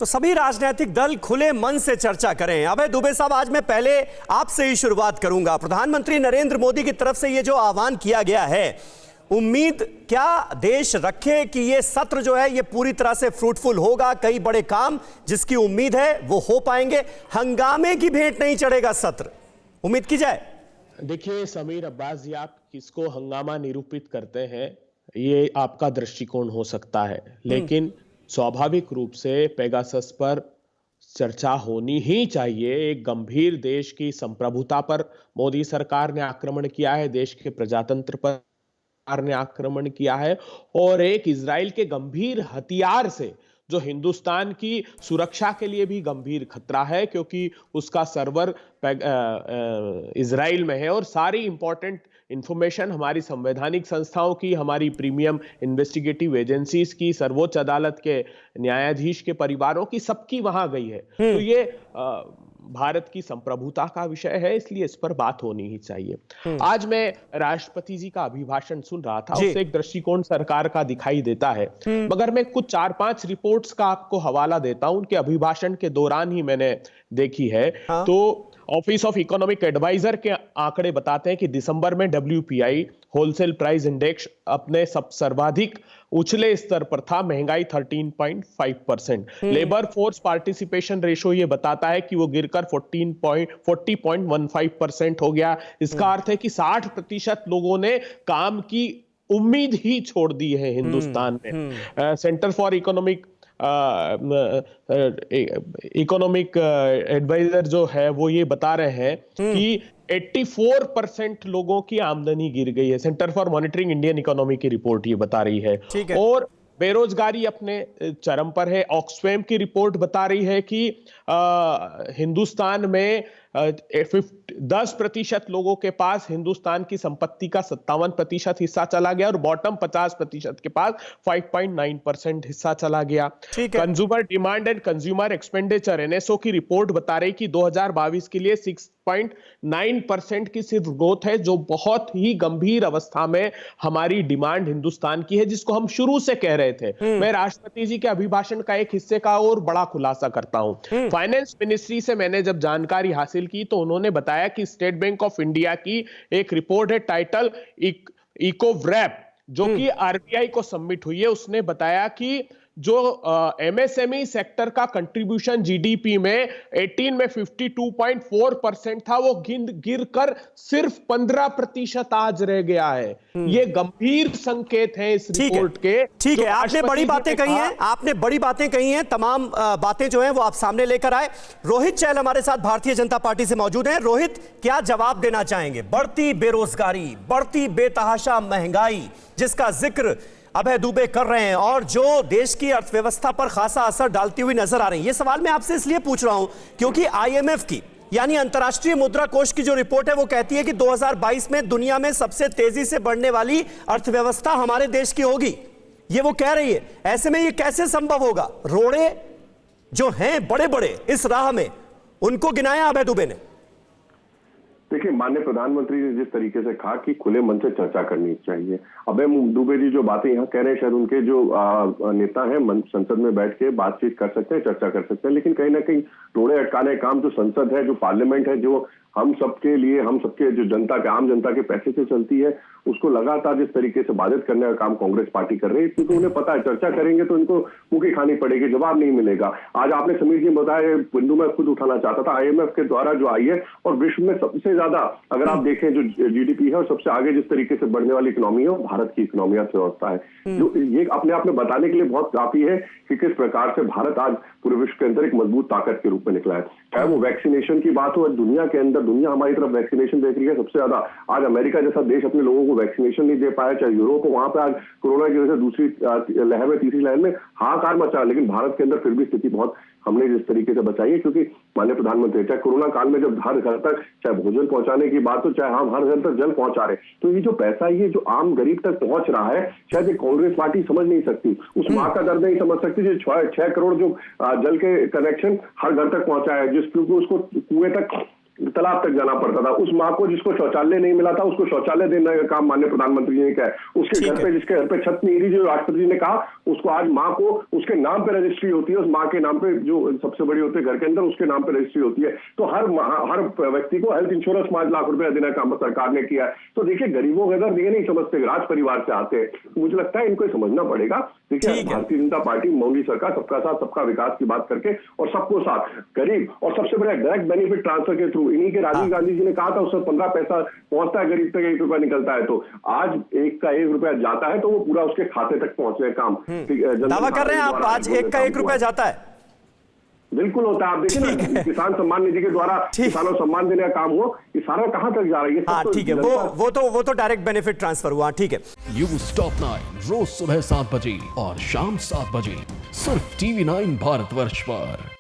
तो सभी राजनीतिक दल खुले मन से चर्चा करें। अभय दुबे साहब, आज मैं पहले आपसे ही शुरुआत करूंगा। प्रधानमंत्री नरेंद्र मोदी की तरफ से ये जो आह्वान किया गया है, उम्मीद क्या देश रखे कि ये सत्र जो है ये पूरी तरह से फ्रूटफुल होगा? कई बड़े काम जिसकी उम्मीद है वो हो पाएंगे, हंगामे की भेंट नहीं चढ़ेगा सत्र, उम्मीद की जाए? देखिए समीर अब्बास जी, आप किसको हंगामा निरूपित करते हैं ये आपका दृष्टिकोण हो सकता है, लेकिन स्वाभाविक रूप से पेगासस पर चर्चा होनी ही चाहिए। एक गंभीर देश की संप्रभुता पर मोदी सरकार ने आक्रमण किया है, देश के प्रजातंत्र पर ने आक्रमण किया है, और एक इजराइल के गंभीर हथियार से जो हिंदुस्तान की सुरक्षा के लिए भी गंभीर खतरा है, क्योंकि उसका सर्वर इजराइल में है और सारी इंपॉर्टेंट इंफॉर्मेशन हमारी संवैधानिक संस्थाओं की, हमारी प्रीमियम इन्वेस्टिगेटिव एजेंसीज की, सर्वोच्च अदालत के न्यायाधीश के परिवारों की, सबकी वहां गई है। तो ये भारत की संप्रभुता का विषय है, इसलिए इस पर बात होनी ही चाहिए। आज मैं राष्ट्रपति जी का अभिभाषण सुन रहा था, उससे एक दृष्टिकोण सरकार का दिखाई देता है, मगर मैं कुछ 4-5 रिपोर्ट्स का आपको हवाला देता हूं, उनके अभिभाषण के दौरान ही मैंने देखी है। तो ऑफिस ऑफ इकोनॉमिक एडवाइजर के आंकड़े बताते हैं कि दिसंबर में WPI होलसेल प्राइस इंडेक्स अपने सर्वाधिक उछले स्तर पर था, महंगाई 13.5%। लेबर फोर्स पार्टिसिपेशन रेशो ये बताता है कि वो गिरकर 40.15% हो गया। इसका अर्थ है कि 60% लोगों ने काम की उम्मीद ही छोड़ दी है हिंदुस्तान में। सेंटर फॉर इकोनॉमिक एडवाइजर जो है वो ये बता रहे हैं कि 84% लोगों की आमदनी गिर गई है। Centre for monitoring Indian economy की रिपोर्ट ये बता रही है। और बेरोजगारी अपने चरम पर है। ऑक्सफैम की रिपोर्ट बता रही है कि हिंदुस्तान में 10% लोगों के पास हिंदुस्तान की संपत्ति का 57% हिस्सा चला गया और बॉटम 50% के पास 5.9% हिस्सा चला गया। Consumer demand and consumer expenditure NSO की रिपोर्ट बता रही कि 2022 के लिए 6.9% की सिर्फ ग्रोथ है, जो बहुत ही गंभीर अवस्था में हमारी डिमांड हिंदुस्तान की है, जिसको हम शुरू से कह रहे थे। मैं राष्ट्रपति जी के अभिभाषण का एक हिस्से का और बड़ा खुलासा करता हूं। फाइनेंस मिनिस्ट्री से मैंने जब जानकारी हासिल की तो उन्होंने बताया कि स्टेट बैंक ऑफ इंडिया की एक रिपोर्ट है टाइटल इकोव्रैप, जो कि RBI को सबमिट हुई है। उसने बताया कि जो MSME सेक्टर का कंट्रीब्यूशन GDP में 18 में 52.4% था, वो गिर कर सिर्फ 15% आज रह गया है। ये गंभीर संकेत है इस रिपोर्ट के। ठीक है, आपने बड़ी बातें कही हैं, आपने बड़ी बातें कही हैं, तमाम बातें जो हैं वो आप सामने लेकर आए। रोहित चैल हमारे साथ भारतीय जनता पार्टी से मौजूद हैं। रोहित, क्या जवाब देना चाहेंगे? बढ़ती बेरोजगारी, बढ़ती बेतहाशा महंगाई जिसका जिक्र अभय दुबे कर रहे हैं और जो देश की अर्थव्यवस्था पर खासा असर डालती हुई नजर आ रही है, ये सवाल मैं आपसे इसलिए पूछ रहा हूं क्योंकि IMF की यानी अंतर्राष्ट्रीय मुद्रा कोष की जो रिपोर्ट है वो कहती है कि 2022 में दुनिया में सबसे तेजी से बढ़ने वाली अर्थव्यवस्था हमारे देश की होगी, ये वो कह रही है। ऐसे में ये कैसे संभव होगा? रोड़े जो हैं बड़े बड़े इस राह में, उनको गिनाया अभय दुबे ने। देखिए, माननीय प्रधानमंत्री ने जिस तरीके से कहा कि खुले मन से चर्चा करनी चाहिए, अभय दुबे जी जो बातें यहाँ कह रहे हैं, शायद उनके जो नेता हैं संसद में बैठ के बातचीत कर सकते हैं, चर्चा कर सकते हैं, लेकिन कहीं ना कहीं रोड़े अटकाने का काम जो संसद है, जो पार्लियामेंट है, जो हम सबके लिए, हम सबके जो जनता के, आम जनता के पैसे से चलती है, उसको लगातार जिस तरीके से बाधित करने का काम कांग्रेस पार्टी कर रही है, क्योंकि उन्हें पता है चर्चा करेंगे तो इनको मुंह खानी पड़ेगी, जवाब नहीं मिलेगा। आज आपने समीर जी बताया, बिंदु मैं खुद उठाना चाहता था, IMF के द्वारा जो आई है और विश्व में सबसे ज्यादा अगर आप देखें जो GDP है और सबसे आगे जिस तरीके से बढ़ने वाली इकोनॉमी है, वो भारत की इकोनॉमी अर्थव्यवस्था है। जो ये अपने आप में बताने के लिए बहुत काफी है कि किस प्रकार से भारत आज पूरे विश्व के अंदर एक मजबूत ताकत के रूप में निकला है। चाहे वो वैक्सीनेशन की बात हो, दुनिया के अंदर दुनिया हमारी तरफ वैक्सीनेशन देख रही है सबसे ज्यादा। आज अमेरिका जैसा देश अपने लोगों को वैक्सीनेशन नहीं दे पाया, चाहे यूरोप हो, वहां पे आज कोरोना की वजह से दूसरी लहर में, तीसरी लहर में हाहाकार मचा, लेकिन भारत के अंदर फिर भी स्थिति बहुत हमने जिस तरीके से बचाई है, क्योंकि माननीय प्रधानमंत्री चाहे कोरोना काल में जब हर घर तक चाहे भोजन पहुंचाने की बात हो, चाहे हम हर घर तक जल पहुंचा रहे, तो ये जो पैसा ये जो आम गरीब तक पहुंच रहा है, शायद ये कांग्रेस पार्टी समझ नहीं सकती, उस माँ का दर्द नहीं समझ सकती जो 6 करोड़ जो जल के कनेक्शन हर घर तक पहुंचा है, जिस क्योंकि उसको कुएं तक तालाब तक जाना पड़ता था। उस माँ को जिसको शौचालय नहीं मिला था उसको शौचालय देने का काम माननीय प्रधानमंत्री जी ने किया है। उसके घर पे, जिसके घर पे छत नहीं रही, जो राष्ट्रपति जी ने कहा, उसको आज माँ को उसके नाम पे रजिस्ट्री होती है, उस माँ के नाम पे जो सबसे बड़ी होती है घर के अंदर, उसके नाम पे रजिस्ट्री होती है। तो हर व्यक्ति को हेल्थ इंश्योरेंस 5 लाख रुपए देने का काम सरकार ने किया है। तो देखिए, गरीबों के दर्द ये नहीं समझते, राज परिवार से आते हैं। मुझे लगता है इनको समझना पड़ेगा। देखिए, भारतीय जनता पार्टी, मोदी सरकार सबका साथ सबका विकास की बात करके और सबको साथ, गरीब और सबसे बड़ा डायरेक्ट बेनिफिट ट्रांसफर के थ्रू, इन्हीं के राजीव गांधी जी ने कहा था उससे 15 पैसा पहुंचता है गरीब तक, 1 रुपया निकलता है। तो आज 1 रुपया जाता है तो वो पूरा उसके खाते तक पहुंचने का काम दावा कर रहे हैं आप, आज 1 रुपया जाता है। बिल्कुल होता है। आप देखिए ना, किसान सम्मान निधि के द्वारा किसानों सम्मान देने का काम हो, ये सारा कहां तक जा रहा है? हाँ, ठीक है, वो तो डायरेक्ट बेनिफिट ट्रांसफर हुआ। ठीक है। न्यूज़ टॉप 9 रोज सुबह 7 बजे और शाम 7 बजे सिर्फ TV9 भारतवर्ष पर।